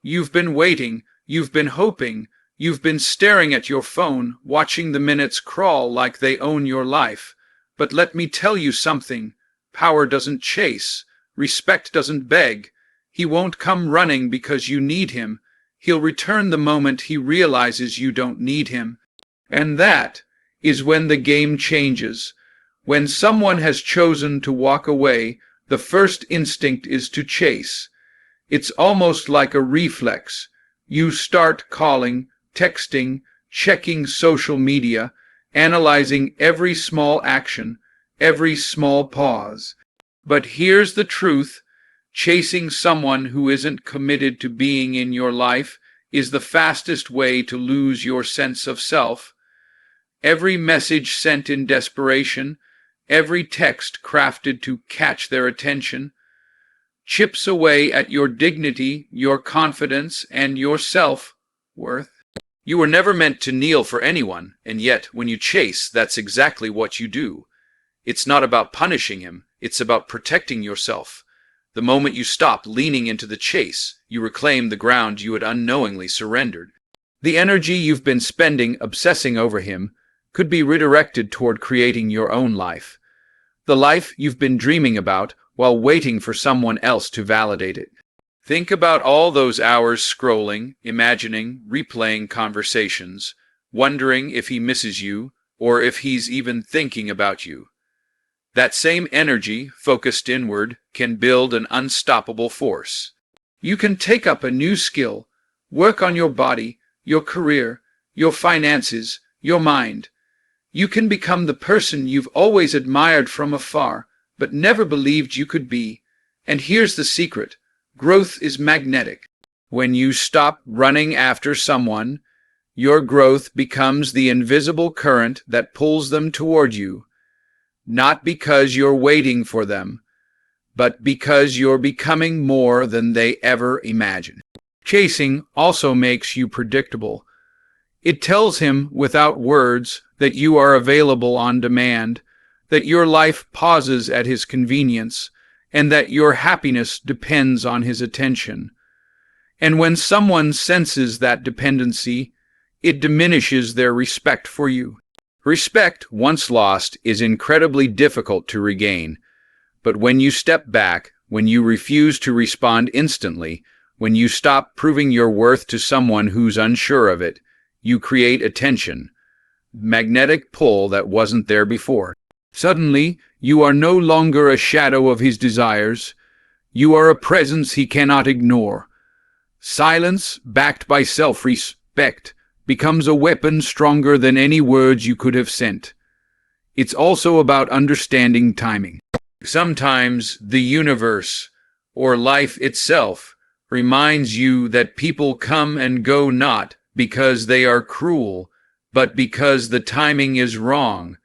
You've been waiting, you've been hoping, you've been staring at your phone, watching the minutes crawl like they own your life. But let me tell you something. Power doesn't chase. Respect doesn't beg. He won't come running because you need him. He'll return the moment he realizes you don't need him. And that is when the game changes. When someone has chosen to walk away, the first instinct is to chase. It's almost like a reflex. You start calling, texting, checking social media, analyzing every small action, every small pause. But here's the truth. Chasing someone who isn't committed to being in your life is the fastest way to lose your sense of self. Every message sent in desperation, every text crafted to catch their attention, chips away at your dignity, your confidence, and your self-worth. You were never meant to kneel for anyone, and yet, when you chase, that's exactly what you do. It's not about punishing him, it's about protecting yourself. The moment you stop leaning into the chase, you reclaim the ground you had unknowingly surrendered. The energy you've been spending obsessing over him could be redirected toward creating your own life. The life you've been dreaming about while waiting for someone else to validate it. Think about all those hours scrolling, imagining, replaying conversations, wondering if he misses you or if he's even thinking about you. That same energy, focused inward, can build an unstoppable force. You can take up a new skill, work on your body, your career, your finances, your mind. You can become the person you've always admired from afar, but never believed you could be. And here's the secret. Growth is magnetic. When you stop running after someone, your growth becomes the invisible current that pulls them toward you. Not because you're waiting for them, but because you're becoming more than they ever imagined. Chasing also makes you predictable. It tells him without words that you are available on demand, that your life pauses at his convenience, and that your happiness depends on his attention. And when someone senses that dependency, it diminishes their respect for you. Respect, once lost, is incredibly difficult to regain. But when you step back, when you refuse to respond instantly, when you stop proving your worth to someone who's unsure of it, you create a tension, magnetic pull that wasn't there before. Suddenly, you are no longer a shadow of his desires. You are a presence he cannot ignore. Silence, backed by self-respect, becomes a weapon stronger than any words you could have sent. It's also about understanding timing. Sometimes the universe, or life itself, reminds you that people come and go not because they are cruel, but because the timing is wrong.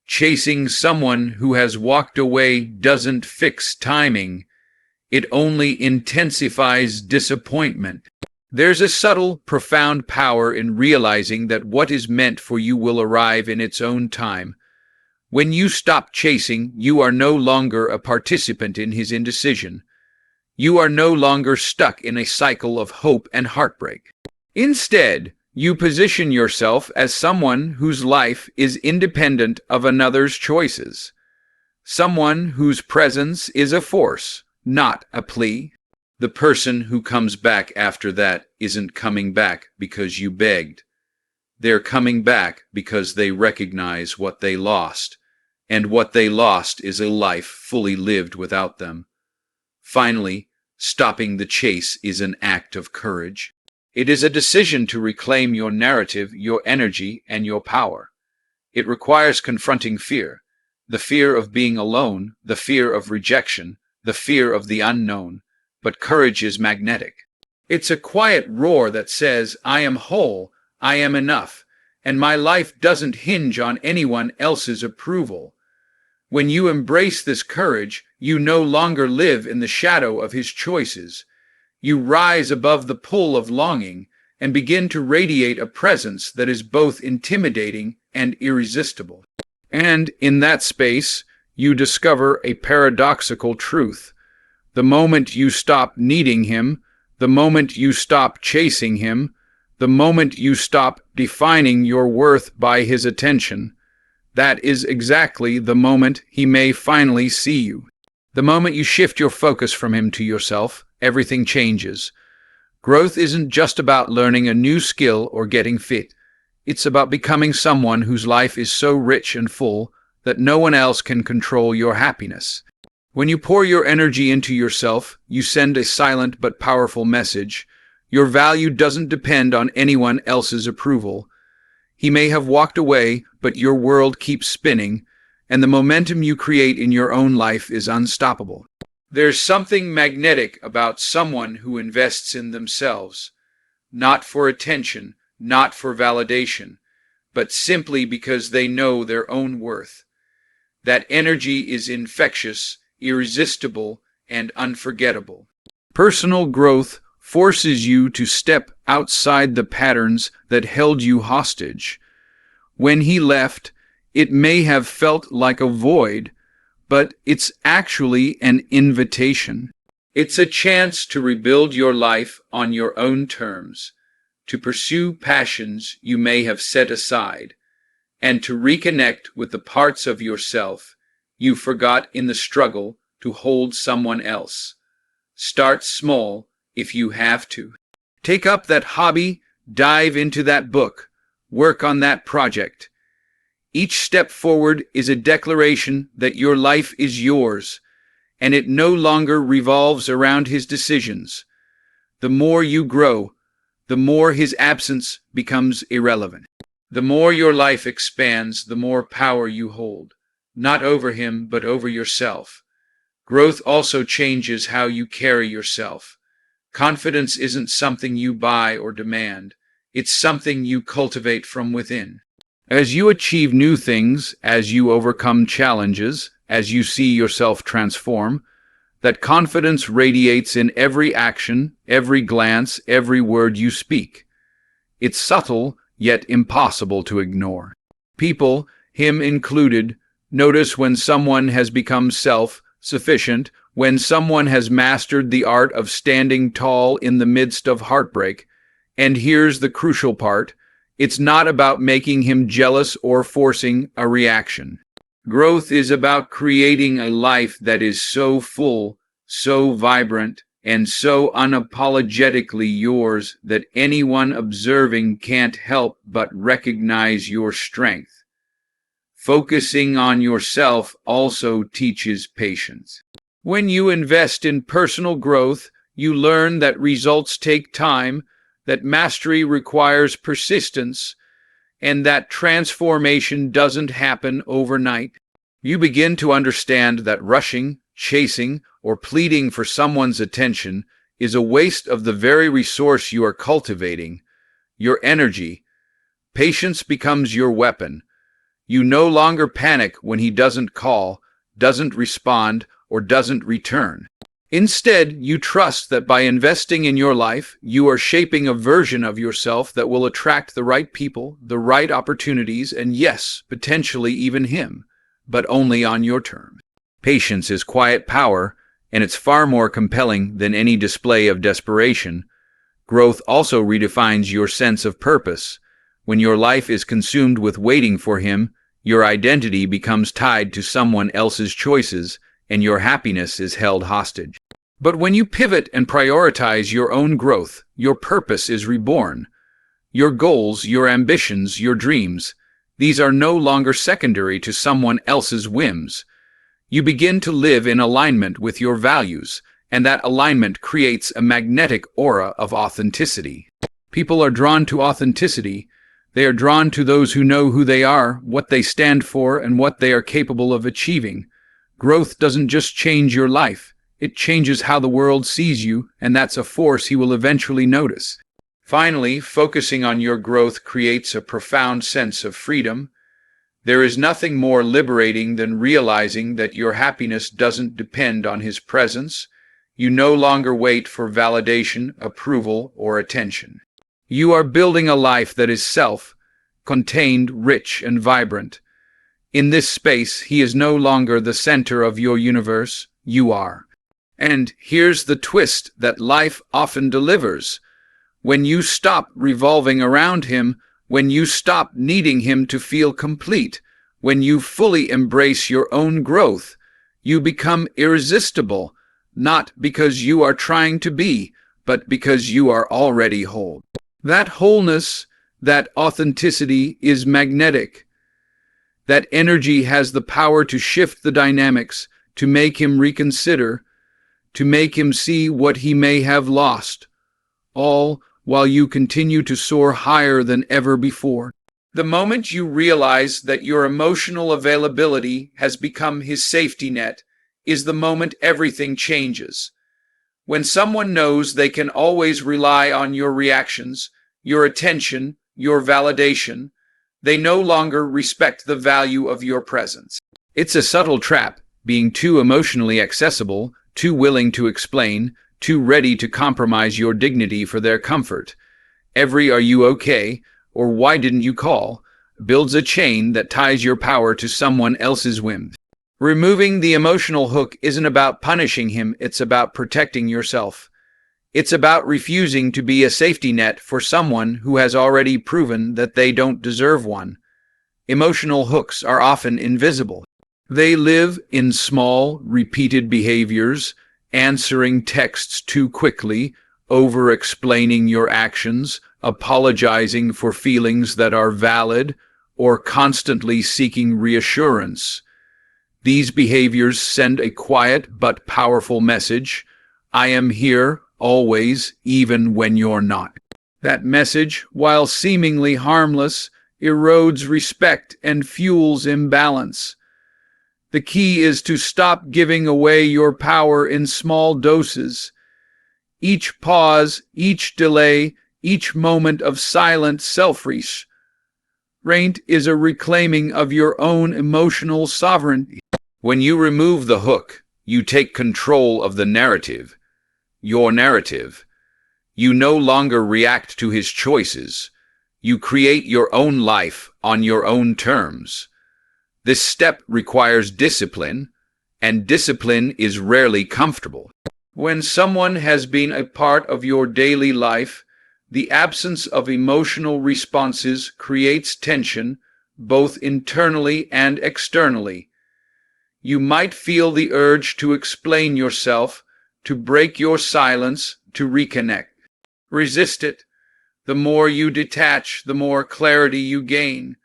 Chasing someone who has walked away doesn't fix timing. It only intensifies disappointment. There's a subtle, profound power in realizing that what is meant for you will arrive in its own time. When you stop chasing, you are no longer a participant in his indecision. You are no longer stuck in a cycle of hope and heartbreak. Instead, you position yourself as someone whose life is independent of another's choices. Someone whose presence is a force, not a plea. The person who comes back after that isn't coming back because you begged. They're coming back because they recognize what they lost, and what they lost is a life fully lived without them. Finally, stopping the chase is an act of courage. It is a decision to reclaim your narrative, your energy, and your power. It requires confronting fear, the fear of being alone, the fear of rejection, the fear of the unknown. But courage is magnetic. It's a quiet roar that says, I am whole, I am enough, and my life doesn't hinge on anyone else's approval. When you embrace this courage, you no longer live in the shadow of his choices. You rise above the pull of longing and begin to radiate a presence that is both intimidating and irresistible. And in that space, you discover a paradoxical truth. The moment you stop needing him, the moment you stop chasing him, the moment you stop defining your worth by his attention, that is exactly the moment he may finally see you. The moment you shift your focus from him to yourself, everything changes. Growth isn't just about learning a new skill or getting fit. It's about becoming someone whose life is so rich and full that no one else can control your happiness. When you pour your energy into yourself, you send a silent but powerful message. Your value doesn't depend on anyone else's approval. He may have walked away, but your world keeps spinning, and the momentum you create in your own life is unstoppable. There's something magnetic about someone who invests in themselves, not for attention, not for validation, but simply because they know their own worth. That energy is infectious, irresistible, and unforgettable. Personal growth forces you to step outside the patterns that held you hostage. When he left, it may have felt like a void, but it's actually an invitation. It's a chance to rebuild your life on your own terms, to pursue passions you may have set aside, and to reconnect with the parts of yourself you forgot in the struggle to hold someone else. Start small if you have to. Take up that hobby, dive into that book, work on that project. Each step forward is a declaration that your life is yours, and it no longer revolves around his decisions. The more you grow, the more his absence becomes irrelevant. The more your life expands, the more power you hold, not over him, but over yourself. Growth also changes how you carry yourself. Confidence isn't something you buy or demand. It's something you cultivate from within. As you achieve new things, as you overcome challenges, as you see yourself transform, that confidence radiates in every action, every glance, every word you speak. It's subtle, yet impossible to ignore. People, him included, notice when someone has become self-sufficient, when someone has mastered the art of standing tall in the midst of heartbreak. And here's the crucial part. It's not about making him jealous or forcing a reaction. Growth is about creating a life that is so full, so vibrant, and so unapologetically yours that anyone observing can't help but recognize your strength. Focusing on yourself also teaches patience. When you invest in personal growth, you learn that results take time, that mastery requires persistence, and that transformation doesn't happen overnight. You begin to understand that rushing, chasing, or pleading for someone's attention is a waste of the very resource you are cultivating, your energy. Patience becomes your weapon. You no longer panic when he doesn't call, doesn't respond, or doesn't return. Instead, you trust that by investing in your life, you are shaping a version of yourself that will attract the right people, the right opportunities, and yes, potentially even him, but only on your terms. Patience is quiet power, and it's far more compelling than any display of desperation. Growth also redefines your sense of purpose. When your life is consumed with waiting for him, your identity becomes tied to someone else's choices, and your happiness is held hostage. But when you pivot and prioritize your own growth, your purpose is reborn. Your goals, your ambitions, your dreams, these are no longer secondary to someone else's whims. You begin to live in alignment with your values, and that alignment creates a magnetic aura of authenticity. People are drawn to authenticity. They are drawn to those who know who they are, what they stand for, and what they are capable of achieving. Growth doesn't just change your life. It changes how the world sees you, and that's a force he will eventually notice. Finally, focusing on your growth creates a profound sense of freedom. There is nothing more liberating than realizing that your happiness doesn't depend on his presence. You no longer wait for validation, approval, or attention. You are building a life that is self-contained, rich, and vibrant. In this space, he is no longer the center of your universe. You are. And here's the twist that life often delivers. When you stop revolving around him, when you stop needing him to feel complete, when you fully embrace your own growth, you become irresistible, not because you are trying to be, but because you are already whole. That wholeness, that authenticity is magnetic. That energy has the power to shift the dynamics, to make him reconsider, to make him see what he may have lost, all while you continue to soar higher than ever before. The moment you realize that your emotional availability has become his safety net is the moment everything changes. When someone knows they can always rely on your reactions, your attention, your validation, they no longer respect the value of your presence. It's a subtle trap, being too emotionally accessible, too willing to explain, too ready to compromise your dignity for their comfort. Every "are you okay?" or "why didn't you call?" builds a chain that ties your power to someone else's whims. Removing the emotional hook isn't about punishing him, it's about protecting yourself. It's about refusing to be a safety net for someone who has already proven that they don't deserve one. Emotional hooks are often invisible. They live in small, repeated behaviors, answering texts too quickly, over-explaining your actions, apologizing for feelings that are valid, or constantly seeking reassurance. These behaviors send a quiet but powerful message: I am here, always, even when you're not. That message, while seemingly harmless, erodes respect and fuels imbalance. The key is to stop giving away your power in small doses. Each pause, each delay, each moment of silent self-restraint is a reclaiming of your own emotional sovereignty. When you remove the hook, you take control of the narrative, your narrative. You no longer react to his choices. You create your own life on your own terms. This step requires discipline, and discipline is rarely comfortable. When someone has been a part of your daily life, the absence of emotional responses creates tension, both internally and externally. You might feel the urge to explain yourself, to break your silence, to reconnect. Resist it. The more you detach, the more clarity you gain,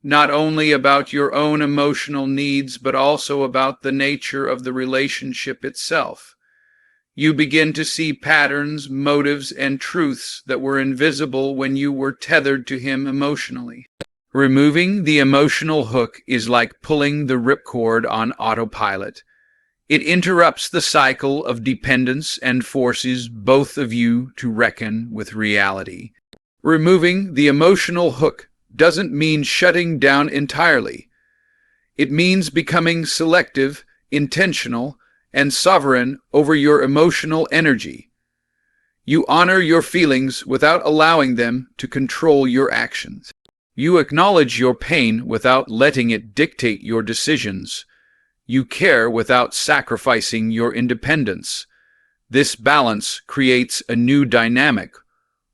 not only about your own emotional needs, but also about the nature of the relationship itself. You begin to see patterns, motives, and truths that were invisible when you were tethered to him emotionally. Removing the emotional hook is like pulling the ripcord on autopilot. It interrupts the cycle of dependence and forces both of you to reckon with reality. Removing the emotional hook doesn't mean shutting down entirely. It means becoming selective, intentional, and sovereign over your emotional energy. You honor your feelings without allowing them to control your actions. You acknowledge your pain without letting it dictate your decisions. You care without sacrificing your independence. This balance creates a new dynamic,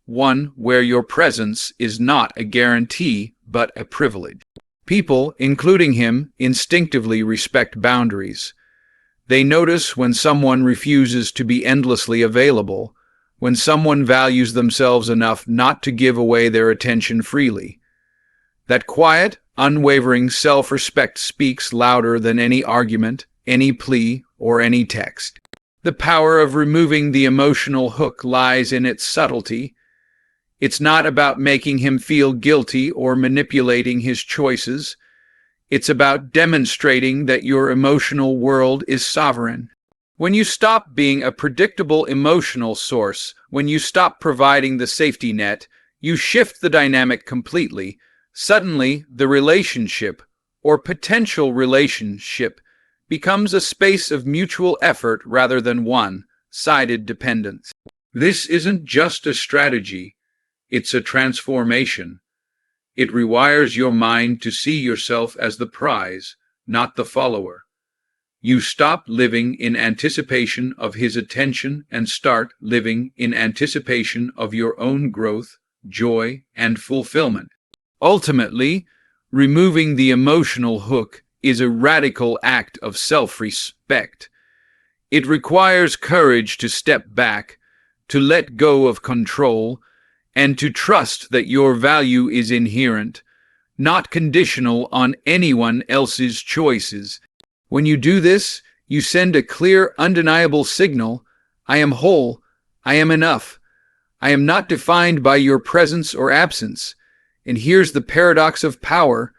one where your presence is not a guarantee but a privilege. People, including him, instinctively respect boundaries. They notice when someone refuses to be endlessly available, when someone values themselves enough not to give away their attention freely. That quiet, unwavering self-respect speaks louder than any argument, any plea, or any text. The power of removing the emotional hook lies in its subtlety. It's not about making him feel guilty or manipulating his choices. It's about demonstrating that your emotional world is sovereign. When you stop being a predictable emotional source, when you stop providing the safety net, you shift the dynamic completely. Suddenly, the relationship, or potential relationship, becomes a space of mutual effort rather than one-sided dependence. This isn't just a strategy, it's a transformation. It rewires your mind to see yourself as the prize, not the follower. You stop living in anticipation of his attention and start living in anticipation of your own growth, joy, and fulfillment. Ultimately, removing the emotional hook is a radical act of self-respect. It requires courage to step back, to let go of control, and to trust that your value is inherent, not conditional on anyone else's choices. When you do this, you send a clear, undeniable signal: I am whole, I am enough, I am not defined by your presence or absence. And here's the paradox of power: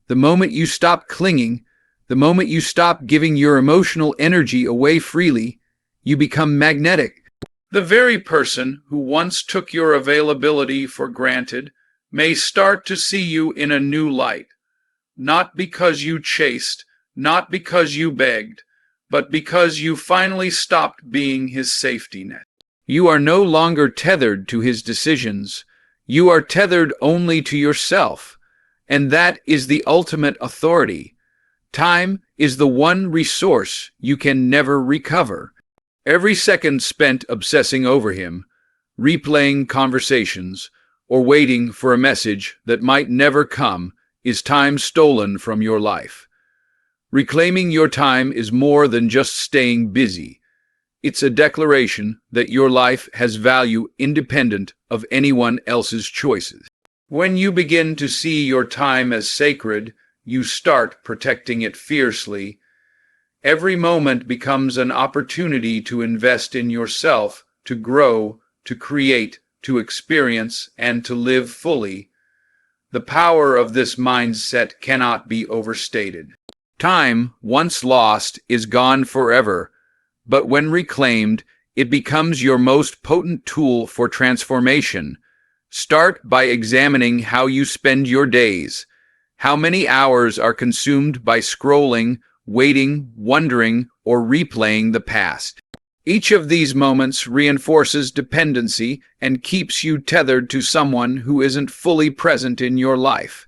the moment you stop clinging, the moment you stop giving your emotional energy away freely, you become magnetic. The very person who once took your availability for granted may start to see you in a new light, not because you chased, not because you begged, but because you finally stopped being his safety net. You are no longer tethered to his decisions. You are tethered only to yourself, and that is the ultimate authority. Time is the one resource you can never recover. Every second spent obsessing over him, replaying conversations, or waiting for a message that might never come is time stolen from your life. Reclaiming your time is more than just staying busy. It's a declaration that your life has value independent of anyone else's choices. When you begin to see your time as sacred, you start protecting it fiercely. Every moment becomes an opportunity to invest in yourself, to grow, to create, to experience, and to live fully. The power of this mindset cannot be overstated. Time, once lost, is gone forever, but when reclaimed, it becomes your most potent tool for transformation. Start by examining how you spend your days. How many hours are consumed by scrolling, waiting, wondering, or replaying the past? Each of these moments reinforces dependency and keeps you tethered to someone who isn't fully present in your life.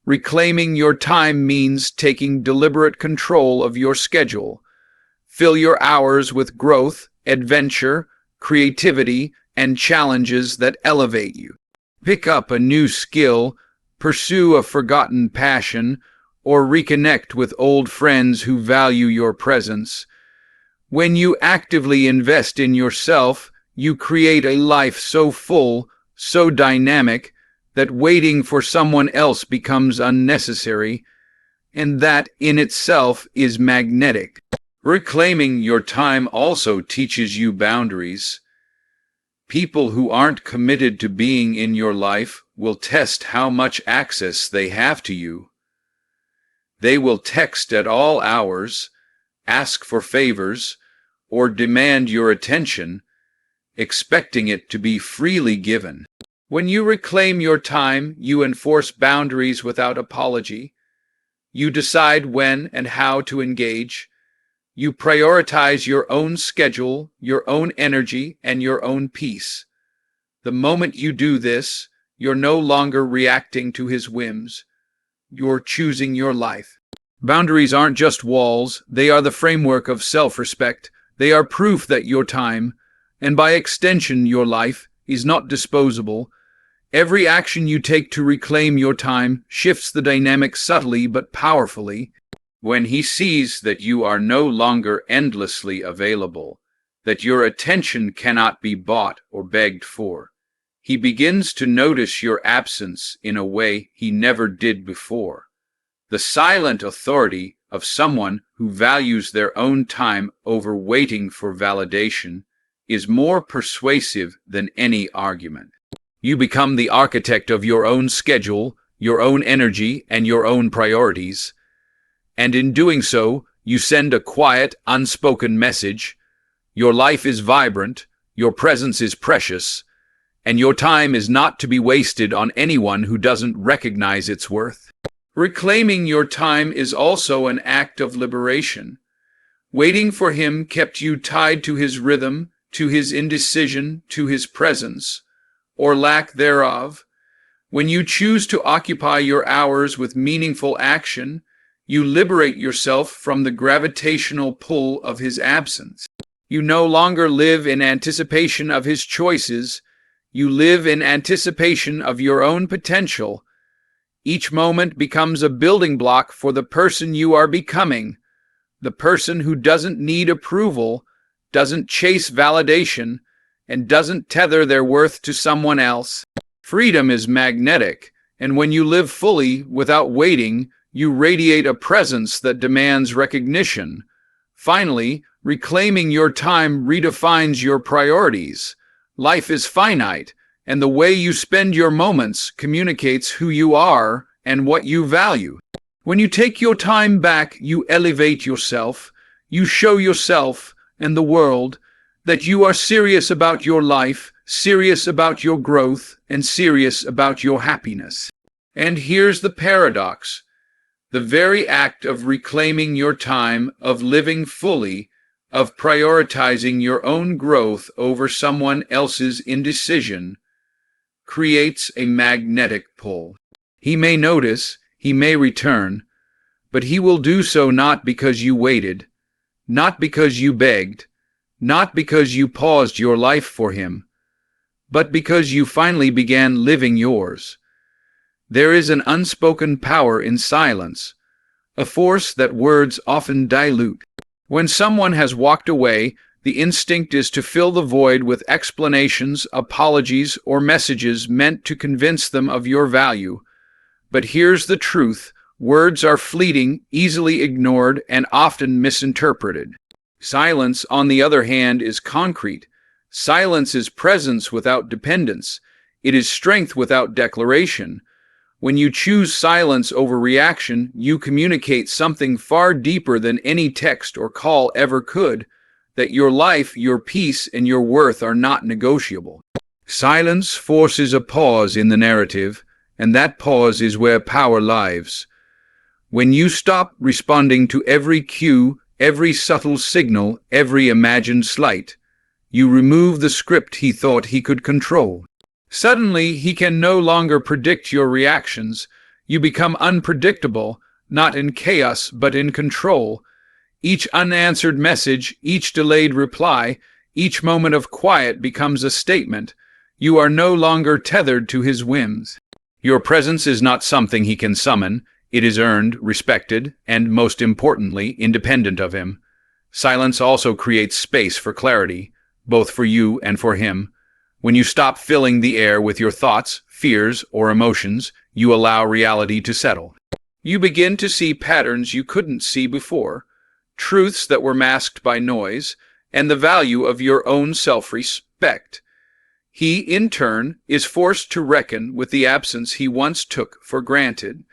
Reclaiming your time means taking deliberate control of your schedule. Fill your hours with growth, adventure, creativity, and challenges that elevate you. Pick up a new skill, pursue a forgotten passion, or reconnect with old friends who value your presence. When you actively invest in yourself, you create a life so full, so dynamic, that waiting for someone else becomes unnecessary, and that in itself is magnetic. Reclaiming your time also teaches you boundaries. People who aren't committed to being in your life will test how much access they have to you. They will text at all hours, ask for favors, or demand your attention, expecting it to be freely given. When you reclaim your time, you enforce boundaries without apology. You decide when and how to engage. You prioritize your own schedule, your own energy, and your own peace. The moment you do this, you're no longer reacting to his whims. You're choosing your life. Boundaries aren't just walls, they are the framework of self-respect. They are proof that your time, and by extension your life, is not disposable. Every action you take to reclaim your time shifts the dynamic subtly but powerfully. When he sees that you are no longer endlessly available, that your attention cannot be bought or begged for, he begins to notice your absence in a way he never did before. The silent authority of someone who values their own time over waiting for validation is more persuasive than any argument. You become the architect of your own schedule, your own energy, and your own priorities. And in doing so, you send a quiet, unspoken message. Your life is vibrant, your presence is precious, and your time is not to be wasted on anyone who doesn't recognize its worth. Reclaiming your time is also an act of liberation. Waiting for him kept you tied to his rhythm, to his indecision, to his presence, or lack thereof. When you choose to occupy your hours with meaningful action, You liberate yourself from the gravitational pull of his absence. You no longer live in anticipation of his choices. You live in anticipation of your own potential. Each moment becomes a building block for the person you are becoming, the person who doesn't need approval, doesn't chase validation, and doesn't tether their worth to someone else. Freedom is magnetic, and when you live fully, without waiting, you radiate a presence that demands recognition. Finally, reclaiming your time redefines your priorities. Life is finite, and the way you spend your moments communicates who you are and what you value. When you take your time back, you elevate yourself. You show yourself and the world that you are serious about your life, serious about your growth, and serious about your happiness. And here's the paradox. The very act of reclaiming your time, of living fully, of prioritizing your own growth over someone else's indecision, creates a magnetic pull. He may notice, he may return, but he will do so not because you waited, not because you begged, not because you paused your life for him, but because you finally began living yours. There is an unspoken power in silence, a force that words often dilute. When someone has walked away, the instinct is to fill the void with explanations, apologies, or messages meant to convince them of your value. But here's the truth. Words are fleeting, easily ignored, and often misinterpreted. Silence, on the other hand, is concrete. Silence is presence without dependence. It is strength without declaration. When you choose silence over reaction, you communicate something far deeper than any text or call ever could, that your life, your peace, and your worth are not negotiable. Silence forces a pause in the narrative, and that pause is where power lies. When you stop responding to every cue, every subtle signal, every imagined slight, you remove the script he thought he could control. Suddenly, he can no longer predict your reactions. You become unpredictable, not in chaos, but in control. Each unanswered message, each delayed reply, each moment of quiet becomes a statement. You are no longer tethered to his whims. Your presence is not something he can summon. It is earned, respected, and, most importantly, independent of him. Silence also creates space for clarity, both for you and for him. When you stop filling the air with your thoughts, fears, or emotions, you allow reality to settle. You begin to see patterns you couldn't see before, truths that were masked by noise, and the value of your own self-respect. He, in turn, is forced to reckon with the absence he once took for granted.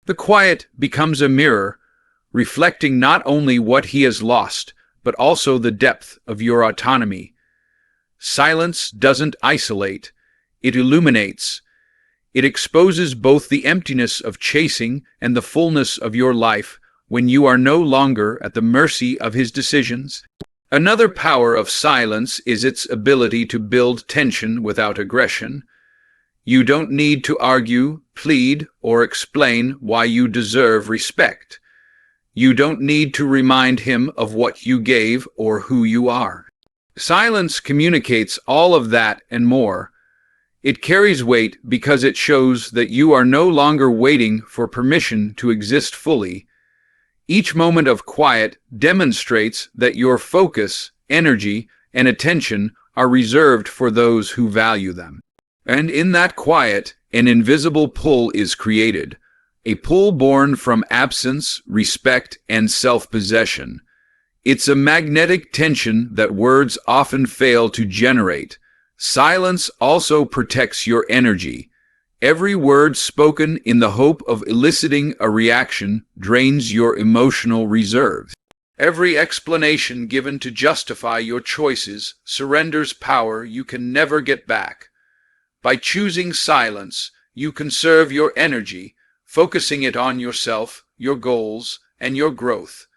The quiet becomes a mirror, reflecting not only what he has lost, but also the depth of your autonomy. Silence doesn't isolate, it illuminates. It exposes both the emptiness of chasing and the fullness of your life when you are no longer at the mercy of his decisions. Another power of silence is its ability to build tension without aggression. You don't need to argue, plead, or explain why you deserve respect. You don't need to remind him of what you gave or who you are. Silence communicates all of that and more. It carries weight because it shows that you are no longer waiting for permission to exist fully. Each moment of quiet demonstrates that your focus, energy, and attention are reserved for those who value them. And in that quiet, an invisible pull is created, a pull born from absence, respect, and self-possession. It's a magnetic tension that words often fail to generate. Silence also protects your energy. Every word spoken in the hope of eliciting a reaction drains your emotional reserves. Every explanation given to justify your choices surrenders power you can never get back. By choosing silence, you conserve your energy, focusing it on yourself, your goals, and your growth.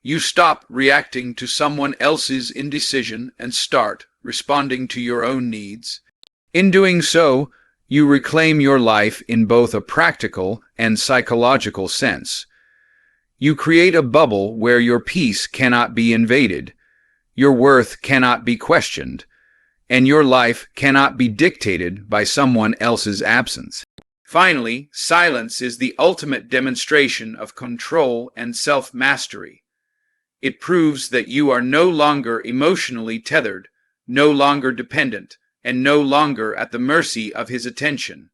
You stop reacting to someone else's indecision and start responding to your own needs. In doing so, you reclaim your life in both a practical and psychological sense. You create a bubble where your peace cannot be invaded, your worth cannot be questioned, and your life cannot be dictated by someone else's absence. Finally, silence is the ultimate demonstration of control and self-mastery. It proves that you are no longer emotionally tethered, no longer dependent, and no longer at the mercy of his attention.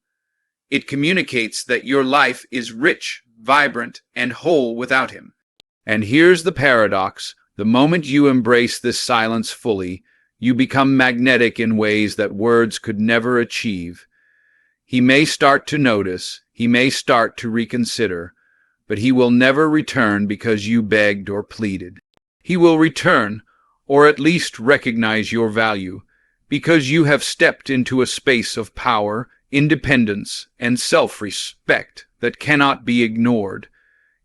It communicates that your life is rich, vibrant, and whole without him. And here's the paradox. The moment you embrace this silence fully, you become magnetic in ways that words could never achieve. He may start to notice, he may start to reconsider, but he will never return because you begged or pleaded. He will return, or at least recognize your value, because you have stepped into a space of power, independence, and self-respect that cannot be ignored.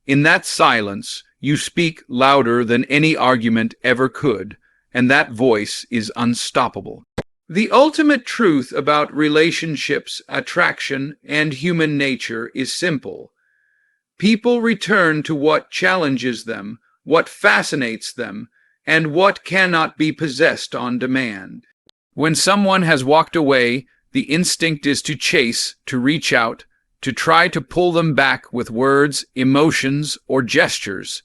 In that silence, you speak louder than any argument ever could, and that voice is unstoppable. The ultimate truth about relationships, attraction, and human nature is simple. People return to what challenges them, what fascinates them, and what cannot be possessed on demand. When someone has walked away, the instinct is to chase, to reach out, to try to pull them back with words, emotions, or gestures.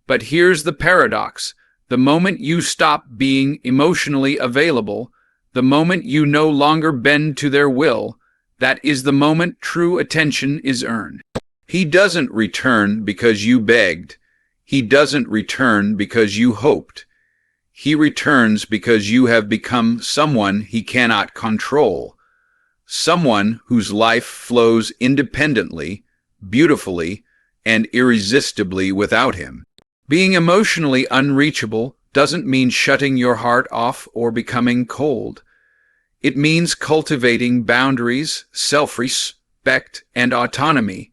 But here's the paradox. The moment you stop being emotionally available, the moment you no longer bend to their will, that is the moment true attention is earned. He doesn't return because you begged. He doesn't return because you hoped. He returns because you have become someone he cannot control, someone whose life flows independently, beautifully, and irresistibly without him. Being emotionally unreachable doesn't mean shutting your heart off or becoming cold. It means cultivating boundaries, self-respect, and autonomy.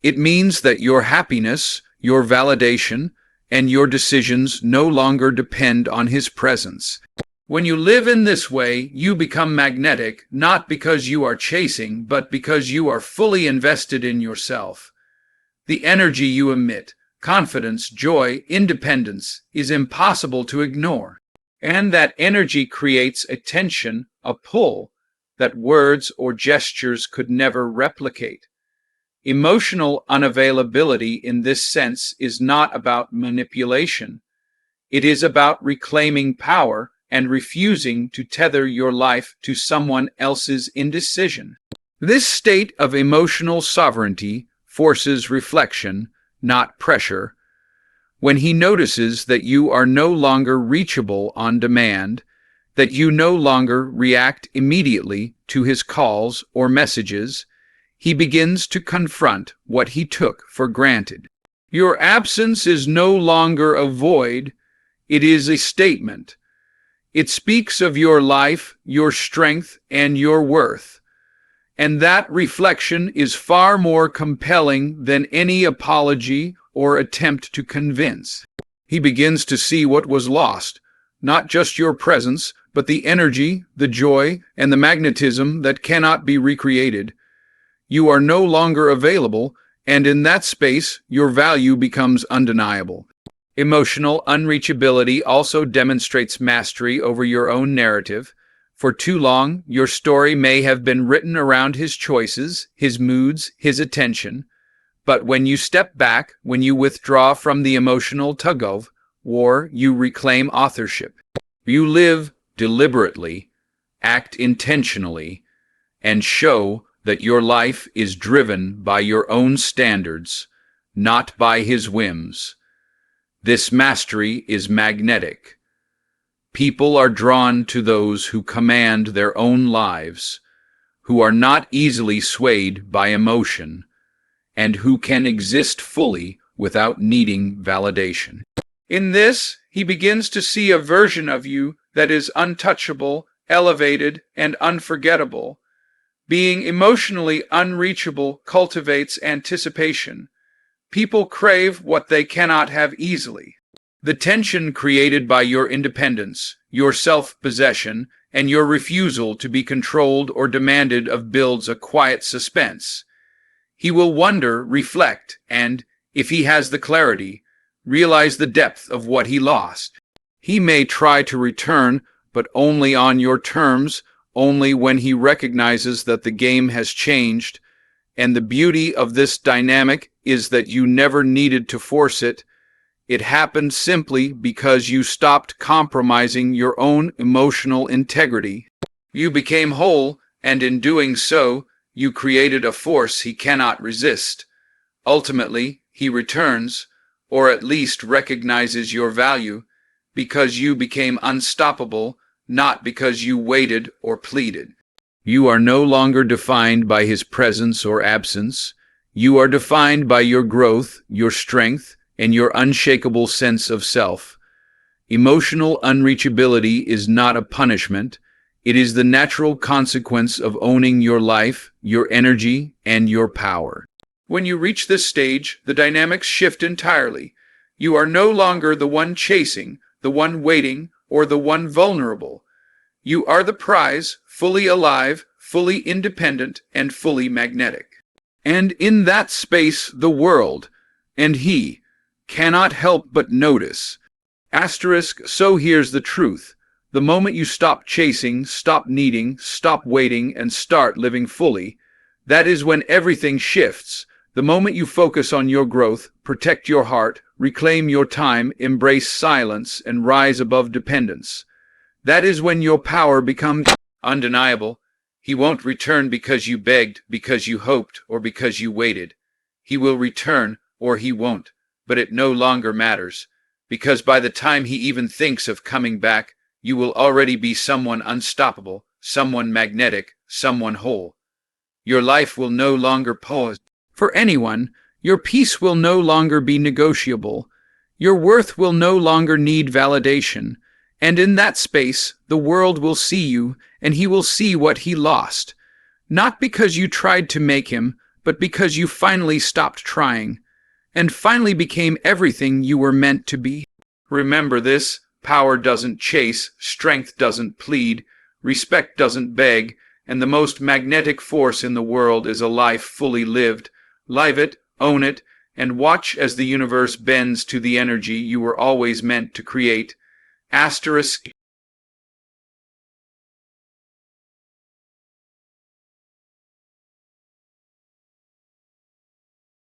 It means that your happiness, your validation, and your decisions no longer depend on his presence. When you live in this way, you become magnetic, not because you are chasing, but because you are fully invested in yourself. The energy you emit, confidence, joy, independence, is impossible to ignore. And that energy creates a tension, a pull, that words or gestures could never replicate. Emotional unavailability in this sense is not about manipulation. It is about reclaiming power and refusing to tether your life to someone else's indecision. This state of emotional sovereignty forces reflection, not pressure. When he notices that you are no longer reachable on demand, that you no longer react immediately to his calls or messages, he begins to confront what he took for granted. Your absence is no longer a void, it is a statement. It speaks of your life, your strength, and your worth. And that reflection is far more compelling than any apology or attempt to convince. He begins to see what was lost, not just your presence, but the energy, the joy, and the magnetism that cannot be recreated. You are no longer available, and in that space, your value becomes undeniable. Emotional unreachability also demonstrates mastery over your own narrative. For too long, your story may have been written around his choices, his moods, his attention. But when you step back, when you withdraw from the emotional tug-of-war, you reclaim authorship. You live deliberately, act intentionally, and show that your life is driven by your own standards, not by his whims. This mastery is magnetic. People are drawn to those who command their own lives, who are not easily swayed by emotion, and who can exist fully without needing validation. In this, he begins to see a version of you that is untouchable, elevated, and unforgettable. Being emotionally unreachable cultivates anticipation. People crave what they cannot have easily. The tension created by your independence, your self-possession, and your refusal to be controlled or demanded of builds a quiet suspense. He will wonder, reflect, and, If he has the clarity, realize the depth of what he lost. He may try to return, but only on your terms, only when he recognizes that the game has changed. And the beauty of this dynamic is that you never needed to force it. It happened simply because you stopped compromising your own emotional integrity. You became whole, and in doing so, you created a force he cannot resist. Ultimately, he returns, or at least recognizes your value, because you became unstoppable, not because you waited or pleaded. You are no longer defined by his presence or absence. You are defined by your growth, your strength, and your unshakable sense of self. Emotional unreachability is not a punishment. It is the natural consequence of owning your life, your energy, and your power. When you reach this stage, the dynamics shift entirely. You are no longer the one chasing, the one waiting, or the one vulnerable. You are the prize, fully alive, fully independent, and fully magnetic. And in that space, the world, and he, cannot help but notice. So here's the truth. The moment you stop chasing, stop needing, stop waiting, and start living fully, that is when everything shifts. The moment you focus on your growth, protect your heart, reclaim your time, embrace silence, and rise above dependence. That is when your power becomes undeniable. He won't return because you begged, because you hoped, or because you waited. He will return, or he won't, but it no longer matters, because by the time he even thinks of coming back, you will already be someone unstoppable, someone magnetic, someone whole. Your life will no longer pause for anyone. Your peace will no longer be negotiable. Your worth will no longer need validation. And in that space, the world will see you, and he will see what he lost. Not because you tried to make him, but because you finally stopped trying, and finally became everything you were meant to be. Remember this: power doesn't chase, strength doesn't plead, respect doesn't beg, and the most magnetic force in the world is a life fully lived. Live it, own it, and watch as the universe bends to the energy you were always meant to create. Asterisk.